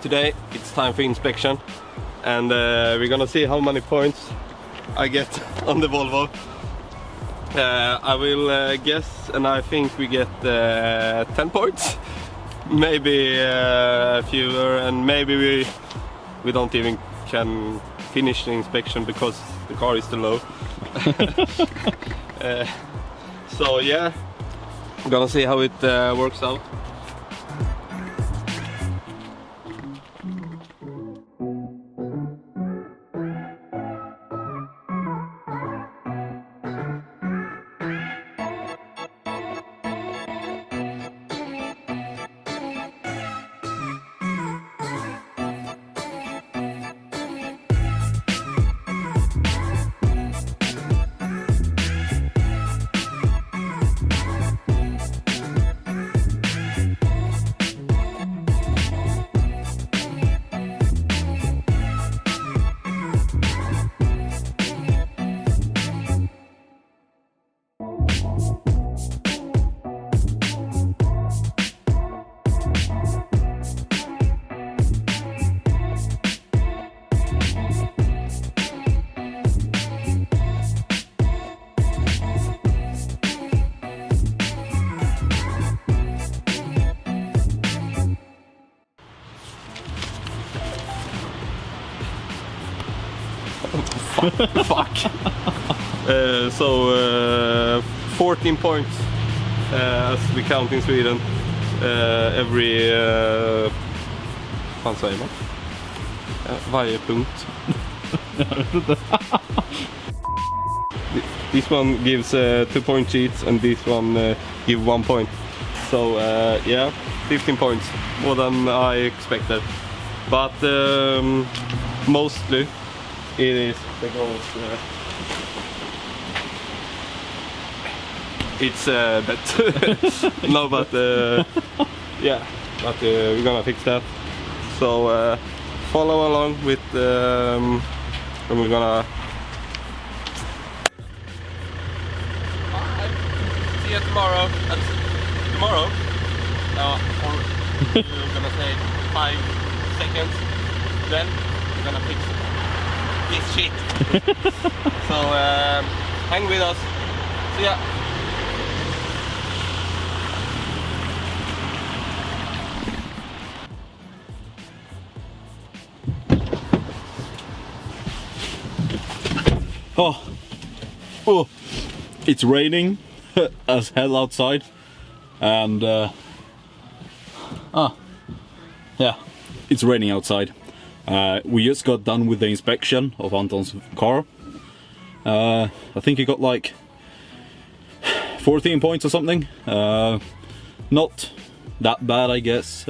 Today it's time for inspection, and we're gonna see how many points I get on the Volvo. I will guess, and I think we get 10 points, maybe fewer, and maybe we don't even can finish the inspection because the car is too low. So yeah, I'm gonna see how it works out. Fuck. So 14 points as we count in Sweden. Every vad säger man? Varje punkt. This one gives 2 point each, and this one give 1 point. So yeah, 15 points, more than I expected. But mostly it is because it's that. No, but yeah, but we're gonna fix that. So follow along with and we're gonna see you tomorrow. Tomorrow, or you're gonna say 5 seconds. Then we're gonna fix this shit. So hang with us. See ya. Oh, it's raining as hell outside, and yeah, it's raining outside. We just got done with the inspection of Anton's car. I think he got like 14 points or something. Not that bad, I guess.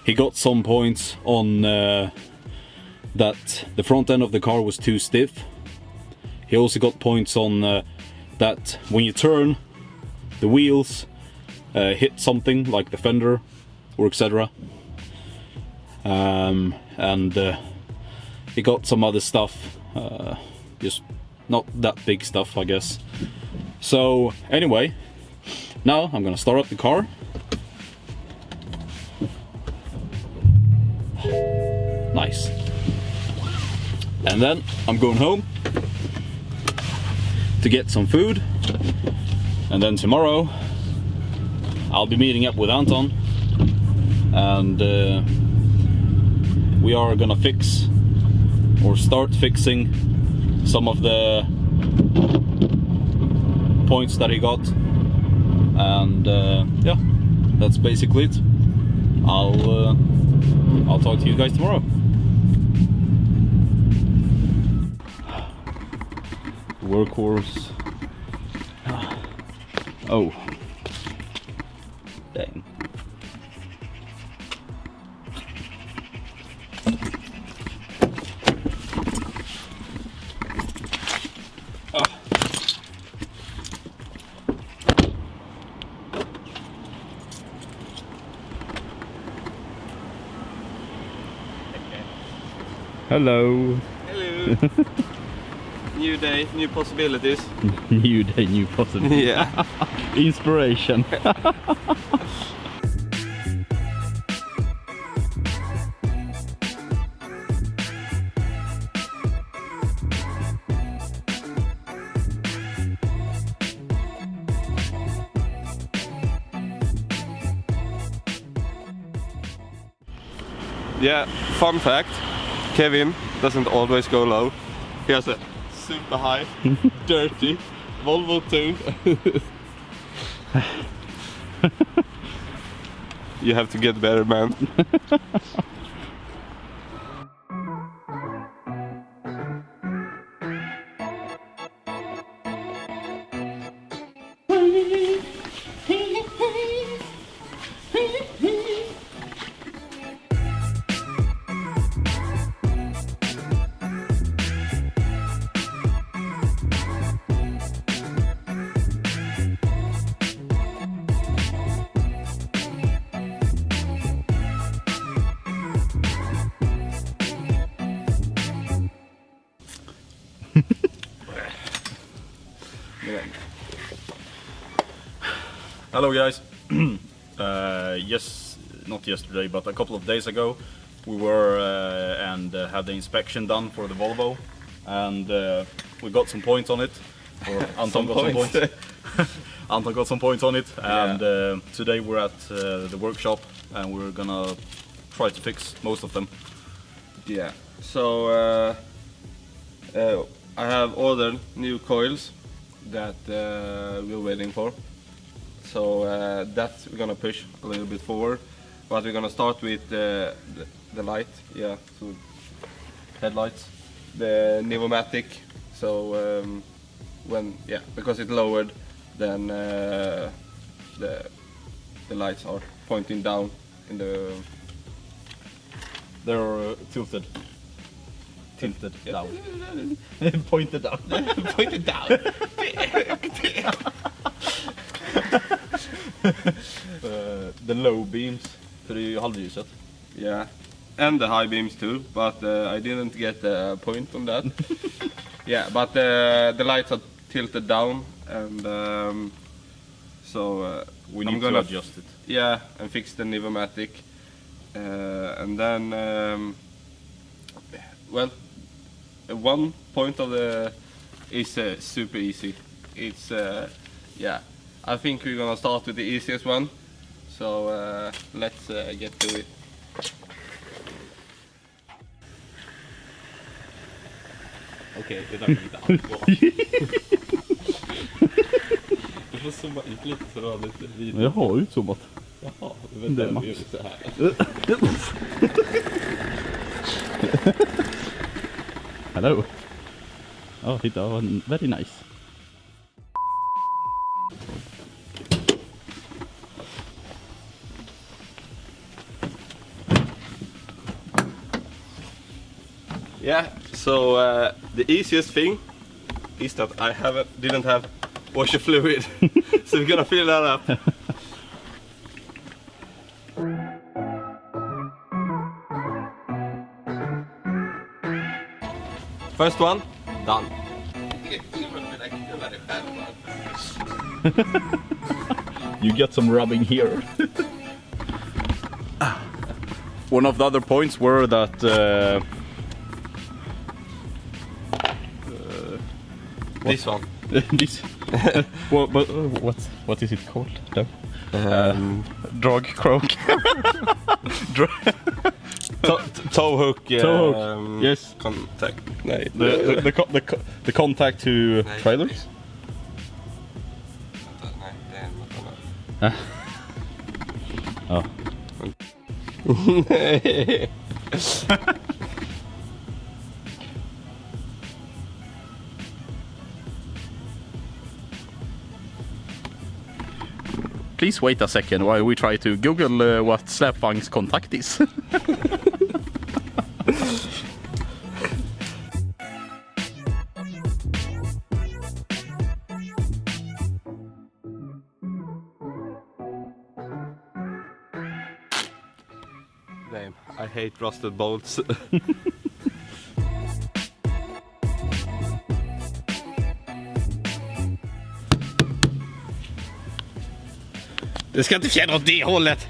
He got some points on that the front end of the car was too stiff. He also got points on that when you turn, the wheels hit something like the fender or etc. And he got some other stuff, just not that big stuff, I guess. So anyway, now I'm gonna start up the car. Nice. And then I'm going home to get some food, and then tomorrow I'll be meeting up with Anton, and we are gonna fix or start fixing some of the points that he got, and yeah, that's basically it. I'll talk to you guys tomorrow. Workhorse. Oh, dang. Hello. Hello. New day, new possibilities. New day, new possibilities. Yeah. Inspiration. Yeah, fun fact, Kevin doesn't always go low. He has a super high, dirty Volvo 2. You have to get better, man. Hello guys. Yes, not yesterday, but a couple of days ago, we were and had the inspection done for the Volvo, and we got some points on it. Or Anton got some points. Anton got some points on it, and today we're at the workshop, and we're gonna try to fix most of them. Yeah. So I have ordered new coils that we're waiting for. So that we're gonna push a little bit forward, but we're gonna start with the light, so headlights, the Nivomat. So because it's lowered, then the lights are pointing down in the. They're tilted. Tilted down. Pointed down. Pointed down. The low beams, för det är ju halvljuset. Yeah, and the high beams too, but I didn't get a point on that. Yeah, but the lights are tilted down, and we need to adjust it. Yeah, and fix the Nivomat. And then, one point of the is super easy. It's I think we're gonna start with the easiest one. So let's get to it. Okej, det där kan inte alls gå. Du får zooma ut lite så du har lite vid. Jag har utzoomat. Jaha, det är max. Så här. Hello. Oh, titta, very nice. Yeah, so the easiest thing is that I didn't have washer fluid, so we're gonna fill that up. First one, done. You get some rubbing here. One of the other points were that this one. This. What is it called? Drag croak. Tow hook. Toe hook. Yes. Contact. Nej. The contact to trailers. Nej, det är något annat. Oh. Please wait a second while we try to Google what släpvagn's contact is. Damn, I hate rusted bolts. Det ska inte fjädra åt det hållet.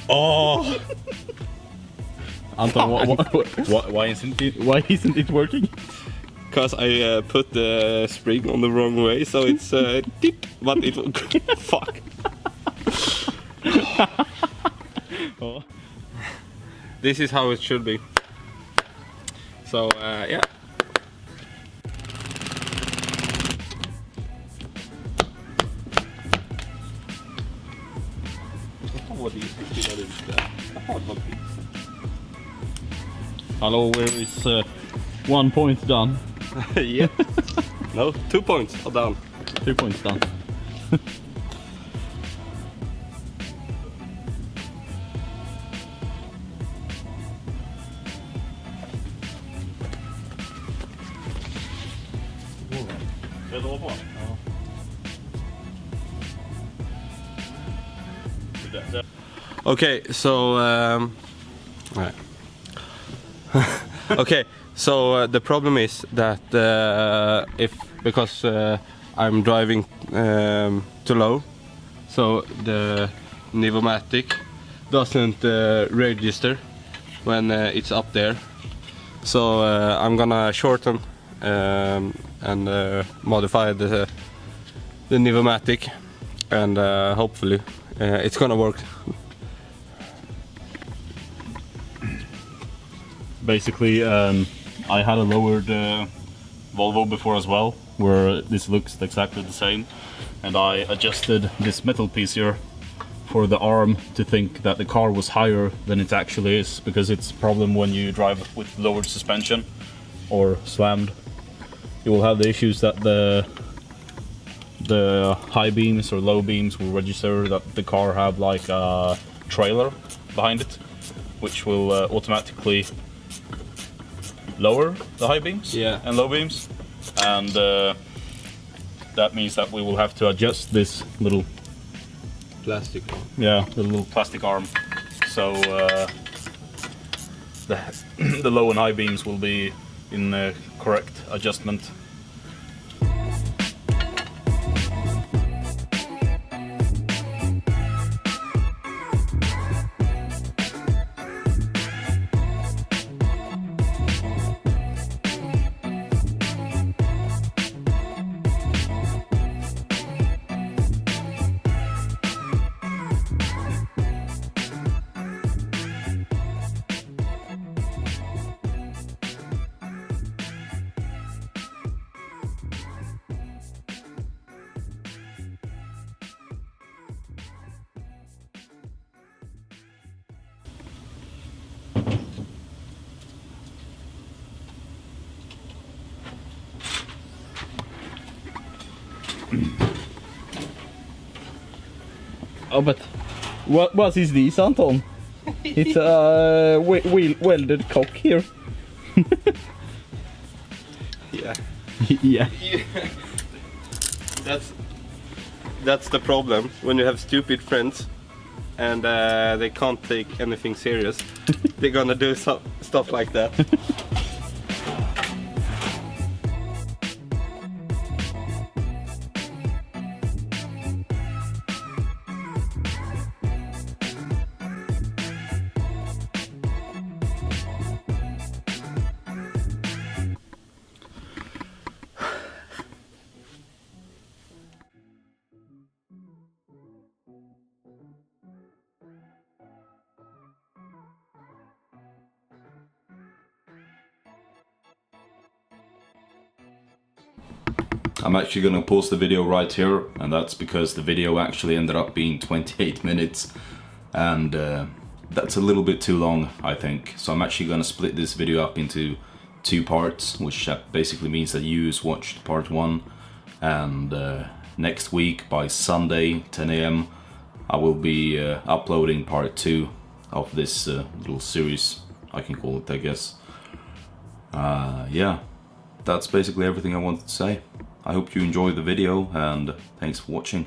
Oh. Anton, why isn't it working? Because I put the spring on the wrong way, so it's tip, but it fuck. Oh. This is how it should be. So yeah. Hello, where is 1 point done? Yeah. No, 2 points are down. 2 points done. Okay, so right. Okay, so the problem is that because I'm driving too low, so the Nivomat doesn't register when it's up there. So I'm gonna shorten and modify the Nivomat, and hopefully it's gonna work. Basically, I had a lowered Volvo before as well, where this looks exactly the same, and I adjusted this metal piece here for the arm to think that the car was higher than it actually is, because it's a problem when you drive with lowered suspension or slammed. You will have the issues that the high beams or low beams will register that the car have like a trailer behind it, which will automatically lower the high beams and low beams, and that means that we will have to adjust this little Plastic. the little plastic arm, so the low and high beams will be in correct adjustment. Oh, but what is this, Anton? It's a welded cock here. Yeah. Yeah. That's the problem when you have stupid friends and they can't take anything serious. They're gonna do stuff like that. I'm actually gonna pause the video right here, and that's because the video actually ended up being 28 minutes, and that's a little bit too long, I think. So I'm actually gonna split this video up into 2 parts, which basically means that you just watched part 1, and next week by Sunday 10 AM I will be uploading part 2 of this little series, I can call it, I guess. Yeah, that's basically everything I wanted to say. I hope you enjoyed the video, and thanks for watching.